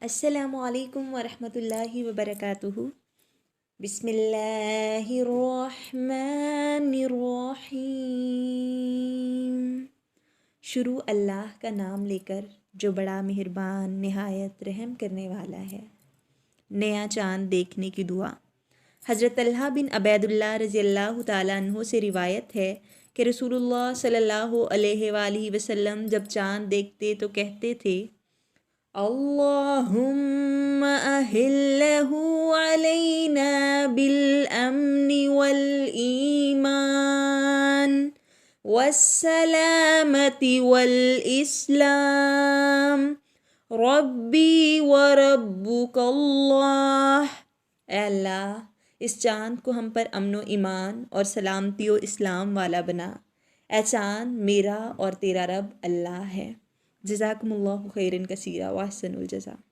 السلام علیکم ورحمۃ اللہ وبرکاتہ۔ بسم اللہ الرحمن الرحیم۔ شروع اللہ کا نام لے کر جو بڑا مہربان نہایت رحم کرنے والا ہے۔ نیا چاند دیکھنے کی دعا۔ حضرت طلحہ بن عبید اللہ رضی اللہ تعالیٰ عنہ سے روایت ہے کہ رسول اللہ صلی اللہ علیہ وآلہ وسلم جب چاند دیکھتے تو کہتے تھے، اللہم اہلہ علینا بالامن والایمان والسلامت والاسلام ربی وربک اللہ۔ اے اللہ، اس چاند کو ہم پر امن و ایمان اور سلامتی و اسلام والا بنا۔ اے چاند، میرا اور تیرا رب اللہ ہے۔ جزاکم اللہ خیرا کثیرا واحسن الجزا۔